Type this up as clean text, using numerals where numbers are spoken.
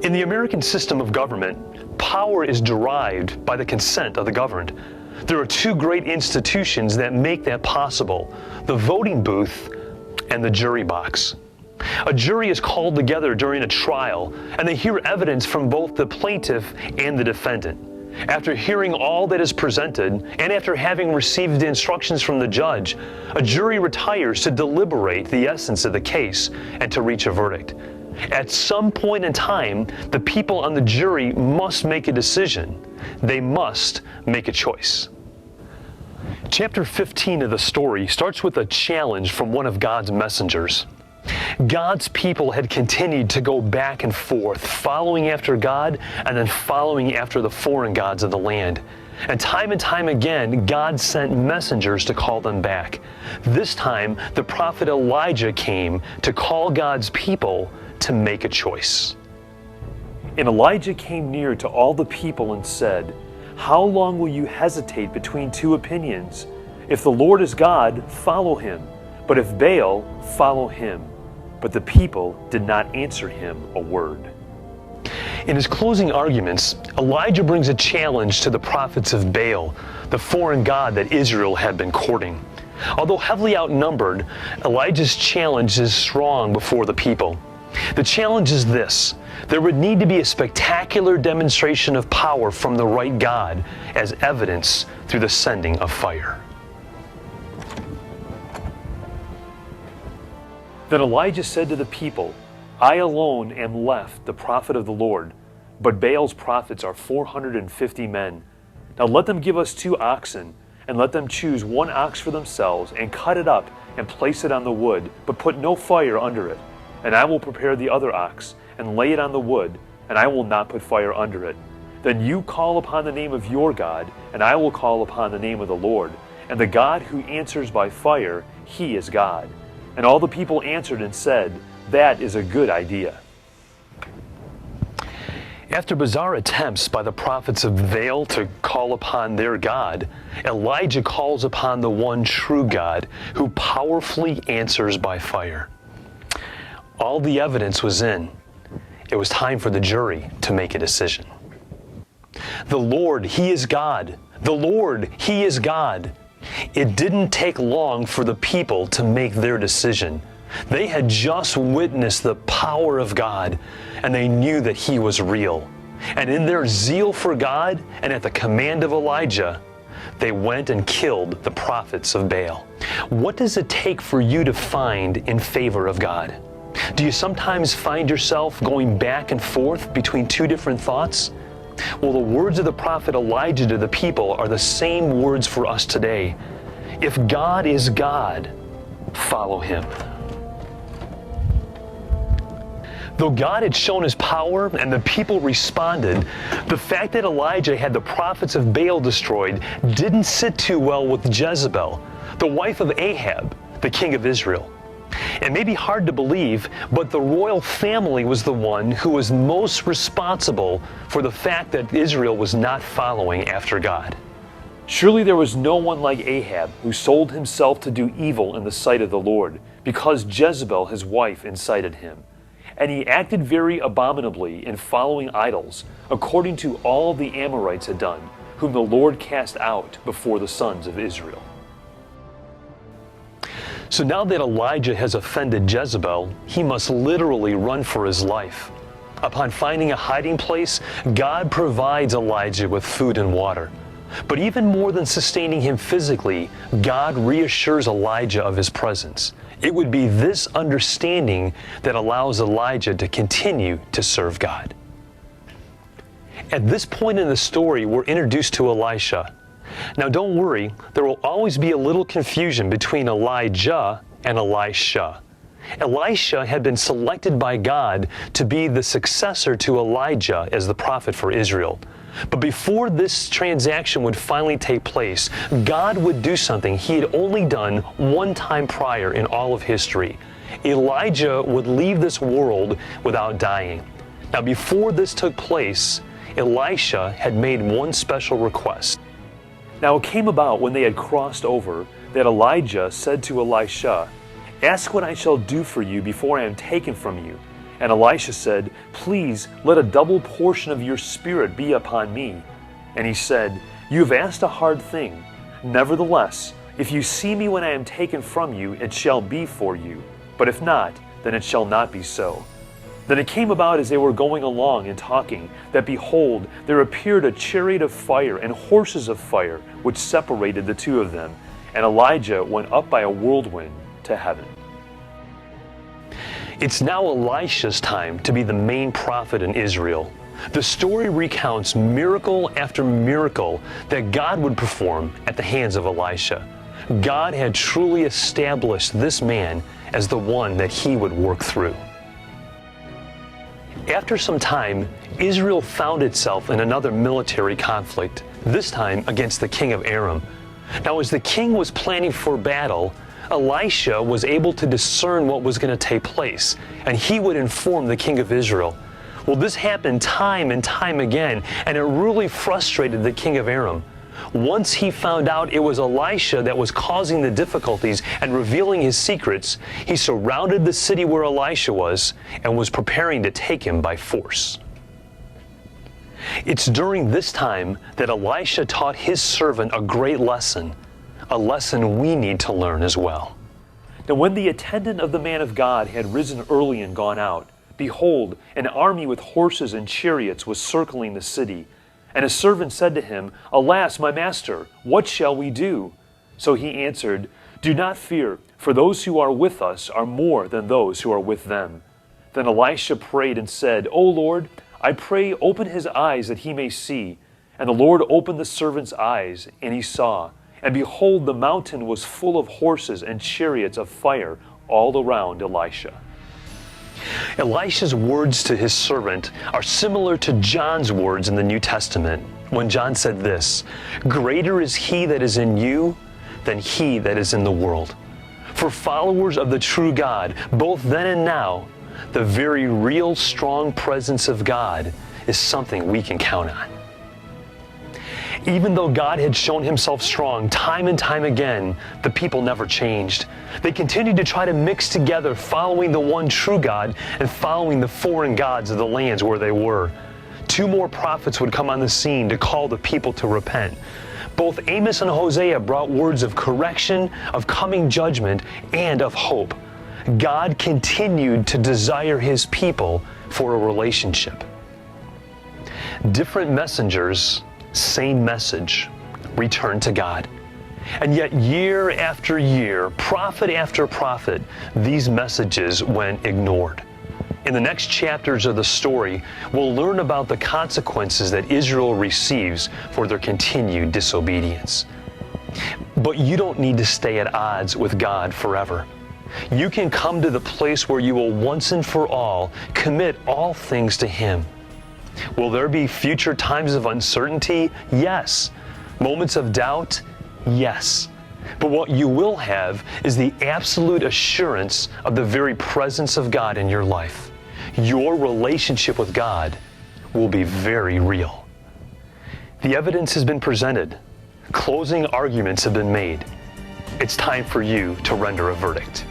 In the American system of government, power is derived by the consent of the governed. There are two great institutions that make that possible: the voting booth and the jury box. A jury is called together during a trial, and they hear evidence from both the plaintiff and the defendant. After hearing all that is presented, and after having received instructions from the judge, a jury retires to deliberate the essence of the case and to reach a verdict. At some point in time, the people on the jury must make a decision. They must make a choice. Chapter 15 of the story starts with a challenge from one of God's messengers. God's people had continued to go back and forth, following after God and then following after the foreign gods of the land. And time again, God sent messengers to call them back. This time, the prophet Elijah came to call God's people to make a choice. And Elijah came near to all the people and said, "How long will you hesitate between two opinions? If the Lord is God, follow him. But if Baal, follow him." But the people did not answer him a word. In his closing arguments, Elijah brings a challenge to the prophets of Baal, the foreign god that Israel had been courting. Although heavily outnumbered, Elijah's challenge is strong before the people. The challenge is this: there would need to be a spectacular demonstration of power from the right God as evidence through the sending of fire. Then Elijah said to the people, "I alone am left, the prophet of the Lord, but Baal's prophets are 450 men. Now let them give us 2 oxen, and let them choose 1 ox for themselves, and cut it up, and place it on the wood, but put no fire under it. And I will prepare the other ox, and lay it on the wood, and I will not put fire under it. Then you call upon the name of your God, and I will call upon the name of the Lord. And the God who answers by fire, he is God." And all the people answered and said, "That is a good idea." After bizarre attempts by the prophets of Baal to call upon their God, Elijah calls upon the one true God who powerfully answers by fire. All the evidence was in. It was time for the jury to make a decision. The Lord, he is God. The Lord, he is God. It didn't take long for the people to make their decision. They had just witnessed the power of God, and they knew that he was real. And in their zeal for God, and at the command of Elijah, they went and killed the prophets of Baal. What does it take for you to find in favor of God? Do you sometimes find yourself going back and forth between 2 different thoughts? Well, the words of the prophet Elijah to the people are the same words for us today. If God is God, follow him. Though God had shown his power and the people responded, the fact that Elijah had the prophets of Baal destroyed didn't sit too well with Jezebel, the wife of Ahab, the king of Israel. It may be hard to believe, but the royal family was the one who was most responsible for the fact that Israel was not following after God. Surely there was no one like Ahab who sold himself to do evil in the sight of the Lord, because Jezebel his wife incited him. And he acted very abominably in following idols, according to all the Amorites had done, whom the Lord cast out before the sons of Israel. So now that Elijah has offended Jezebel, he must literally run for his life. Upon finding a hiding place, God provides Elijah with food and water. But even more than sustaining him physically, God reassures Elijah of his presence. It would be this understanding that allows Elijah to continue to serve God. At this point in the story, we're introduced to Elisha. Now don't worry, there will always be a little confusion between Elijah and Elisha. Elisha had been selected by God to be the successor to Elijah as the prophet for Israel. But before this transaction would finally take place, God would do something he had only done one time prior in all of history. Elijah would leave this world without dying. Now before this took place, Elisha had made one special request. Now it came about when they had crossed over that Elijah said to Elisha, "Ask what I shall do for you before I am taken from you." And Elisha said, "Please let a double portion of your spirit be upon me." And he said, "You have asked a hard thing. Nevertheless, if you see me when I am taken from you, it shall be for you. But if not, then it shall not be so." Then it came about as they were going along and talking, that behold, there appeared a chariot of fire and horses of fire, which separated the two of them. And Elijah went up by a whirlwind to heaven. It's now Elisha's time to be the main prophet in Israel. The story recounts miracle after miracle that God would perform at the hands of Elisha. God had truly established this man as the one that he would work through. After some time, Israel found itself in another military conflict, this time against the king of Aram. Now, as the king was planning for battle, Elisha was able to discern what was going to take place, and he would inform the king of Israel. Well, this happened time and time again, and it really frustrated the king of Aram. Once he found out it was Elisha that was causing the difficulties and revealing his secrets, he surrounded the city where Elisha was and was preparing to take him by force. It's during this time that Elisha taught his servant a great lesson, a lesson we need to learn as well. Now when the attendant of the man of God had risen early and gone out, behold, an army with horses and chariots was circling the city. And his servant said to him, "Alas, my master, what shall we do?" So he answered, "Do not fear, for those who are with us are more than those who are with them." Then Elisha prayed and said, "O Lord, I pray, open his eyes that he may see." And the Lord opened the servant's eyes, and he saw. And behold, the mountain was full of horses and chariots of fire all around Elisha. Elisha's words to his servant are similar to John's words in the New Testament, when John said this, "Greater is he that is in you than he that is in the world." For followers of the true God, both then and now, the very real, strong presence of God is something we can count on. Even though God had shown himself strong time and time again, the people never changed. They continued to try to mix together following the one true God and following the foreign gods of the lands where they were. 2 more prophets would come on the scene to call the people to repent. Both Amos and Hosea brought words of correction, of coming judgment, and of hope. God continued to desire his people for a relationship. Different messengers, same message, return to God. And yet year after year, prophet after prophet, these messages went ignored. In the next chapters of the story, we'll learn about the consequences that Israel receives for their continued disobedience. But you don't need to stay at odds with God forever. You can come to the place where you will once and for all commit all things to him. Will there be future times of uncertainty? Yes. Moments of doubt? Yes. But what you will have is the absolute assurance of the very presence of God in your life. Your relationship with God will be very real. The evidence has been presented. Closing arguments have been made. It's time for you to render a verdict.